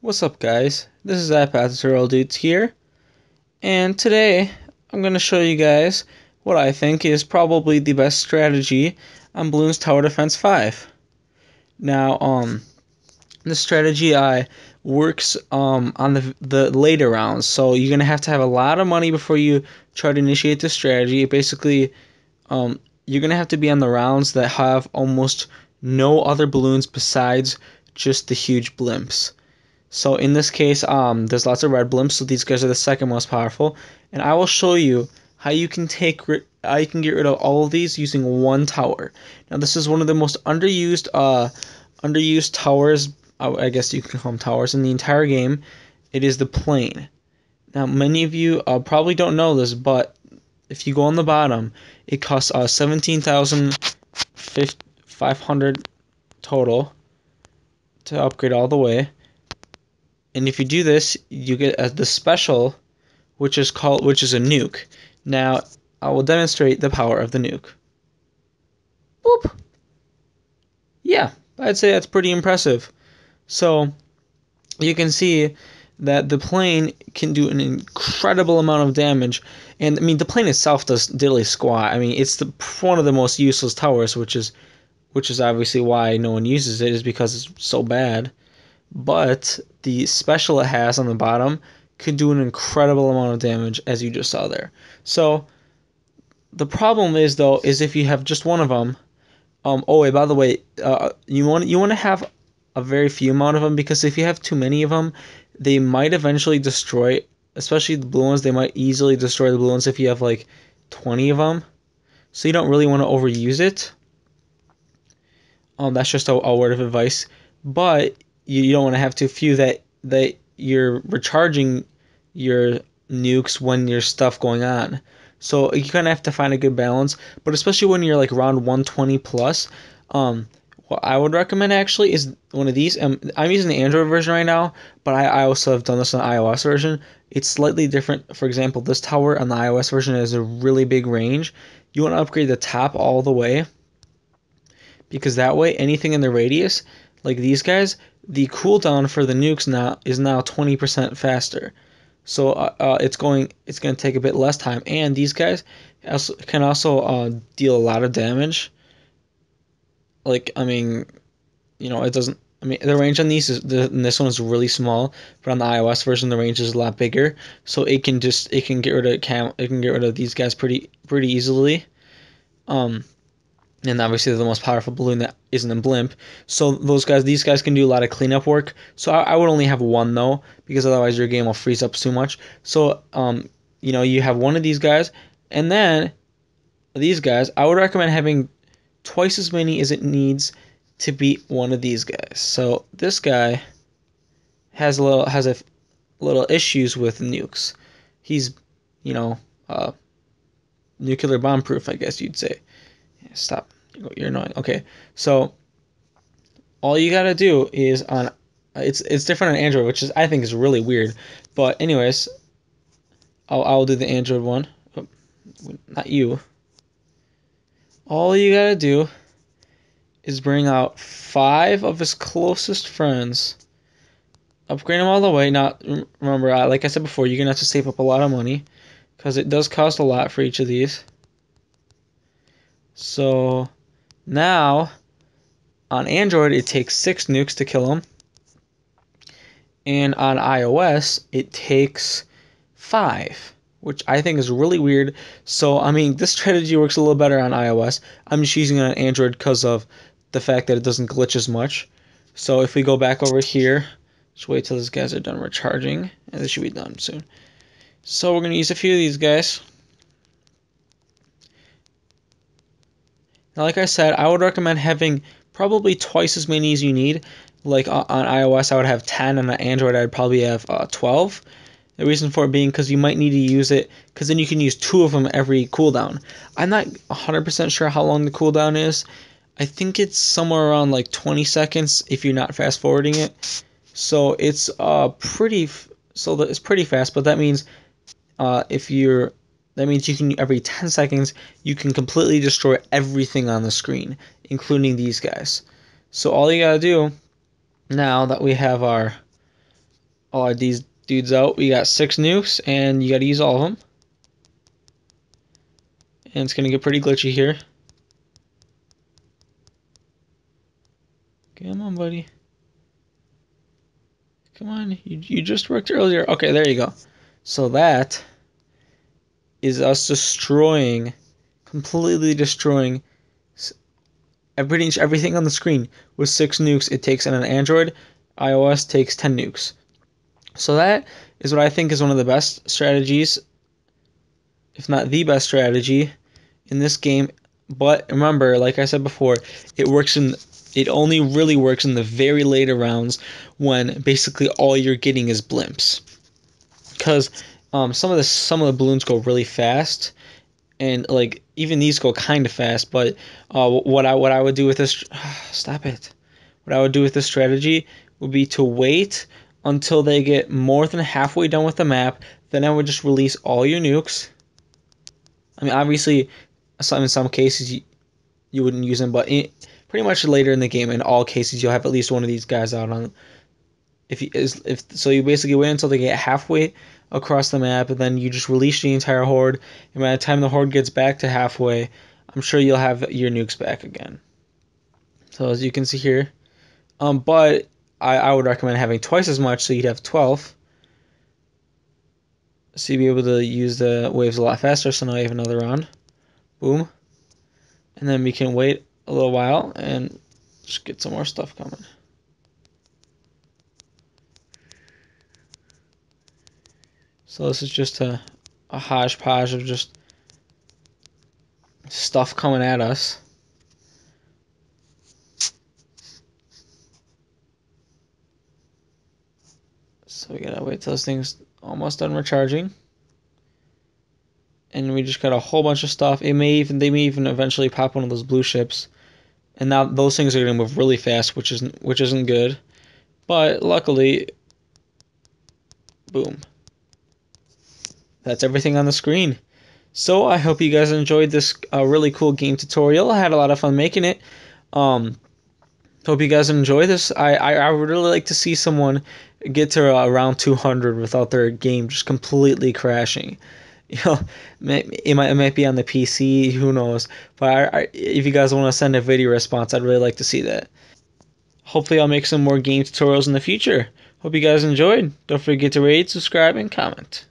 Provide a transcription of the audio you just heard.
What's up, guys? This is iPadTutorialDudes here, and today I'm going to show you guys what I think is probably the best strategy on Bloons Tower Defense 5. Now, this strategy works on the later rounds, so you're going to have a lot of money before you try to initiate this strategy. Basically, you're going to have to be on the rounds that have almost no other balloons besides just the huge blimps. So in this case, there's lots of red blimps, so these guys are the second most powerful. And I will show you how you can get rid of all of these using one tower. Now this is one of the most underused towers, I guess you can call them towers, in the entire game. It is the plane. Now many of you probably don't know this, but if you go on the bottom, it costs 17,500 total to upgrade all the way. And if you do this, you get the special, which is a nuke. Now, I will demonstrate the power of the nuke. Boop. Yeah, I'd say that's pretty impressive. So, you can see that the plane can do an incredible amount of damage. And, I mean, the plane itself does diddly squat. I mean, it's one of the most useless towers, which is obviously why no one uses it, is because it's so bad. But the special it has on the bottom could do an incredible amount of damage, as you just saw there. So the problem is, though, is if you have just one of them. Oh wait, by the way, you want to have a very few amount of them, because if you have too many of them, they might eventually destroy, especially the blue ones. They might easily destroy the blue ones if you have like 20 of them. So you don't really want to overuse it. That's just a word of advice. But you don't want to have too few that you're recharging your nukes when there's stuff going on. So you kind of have to find a good balance. But especially when you're like around 120 plus, what I would recommend actually is one of these. I'm using the Android version right now, but I also have done this on the iOS version. It's slightly different. For example, this tower on the iOS version has a really big range. You want to upgrade the top all the way, because that way anything in the radius, like these guys, the cooldown for the nukes is now 20% faster. So it's going to take a bit less time, and these guys can also deal a lot of damage. Like, I mean, it doesn't. I mean, the range on this one is really small, but on the iOS version, the range is a lot bigger. So it can get rid of these guys pretty easily. And obviously they're the most powerful balloon that isn't a blimp. So these guys can do a lot of cleanup work. So I would only have one though, because otherwise your game will freeze up too much. So you have one of these guys, and then these guys. I would recommend having twice as many as it needs to beat one of these guys. So this guy has a little issues with nukes. He's nuclear bomb proof, I guess you'd say. Stop. You're annoying. Okay, so all you gotta do is it's different on Android, which I think is really weird. But anyways, I'll do the Android one. Oh, not you. All you gotta do is bring out 5 of his closest friends. Upgrade them all the way. Now, remember, like I said before, you're gonna have to save up a lot of money, because it does cost a lot for each of these. So now on Android it takes 6 nukes to kill them, and on iOS it takes 5, which I think is really weird. So I mean, this strategy works a little better on iOS. I'm just using it on Android because of the fact that it doesn't glitch as much. So if we go back over here, just wait till these guys are done recharging, and this should be done soon. So we're gonna use a few of these guys. Now, like I said, I would recommend having probably twice as many as you need. Like on iOS, I would have 10, and on Android, I'd probably have 12. The reason for it being because you might need to use it, because then you can use 2 of them every cooldown. I'm not 100% sure how long the cooldown is. I think it's somewhere around like 20 seconds if you're not fast forwarding it. So it's pretty fast, but that means that means you can, every 10 seconds, you can completely destroy everything on the screen, including these guys. So all you gotta do, now that we have our all of these dudes out. We got 6 nukes, and you got to use all of them. And it's going to get pretty glitchy here. Come on, buddy. Come on, you just worked earlier. Okay, there you go. So that is us destroying, completely destroying everything on the screen with 6 nukes. It takes on an Android. iOS takes 10 nukes. So that is what I think is one of the best strategies, if not the best strategy in this game. But remember, like I said before, it only really works in the very later rounds when basically all you're getting is blimps. Because some of the balloons go really fast, and like even these go kind of fast. But what I would do with this, stop it. What I would do with this strategy would be to wait until they get more than halfway done with the map. Then I would just release all your nukes. I mean, obviously, in some cases you wouldn't use them, but pretty much later in the game, in all cases, you'll have at least one of these guys out on. If so, you basically wait until they get halfway across the map, and then you just release the entire horde. And by the time the horde gets back to halfway, I'm sure you'll have your nukes back again. So as you can see here, but I would recommend having twice as much, so you'd have 12. So you'd be able to use the waves a lot faster. So now you have another round. Boom. And then we can wait a little while and just get some more stuff coming. So this is just a hodgepodge of just stuff coming at us. So we gotta wait till this thing's almost done recharging. And we just got a whole bunch of stuff. They may even eventually pop one of those blue ships. And now those things are gonna move really fast, which isn't good. But luckily, boom. That's everything on the screen. So I hope you guys enjoyed this really cool game tutorial. I had a lot of fun making it. Hope you guys enjoy this. I would really like to see someone get to around 200 without their game just completely crashing. You know, it might be on the PC, who knows. But if you guys want to send a video response, I'd really like to see that. Hopefully I'll make some more game tutorials in the future. Hope you guys enjoyed. Don't forget to rate, subscribe, and comment.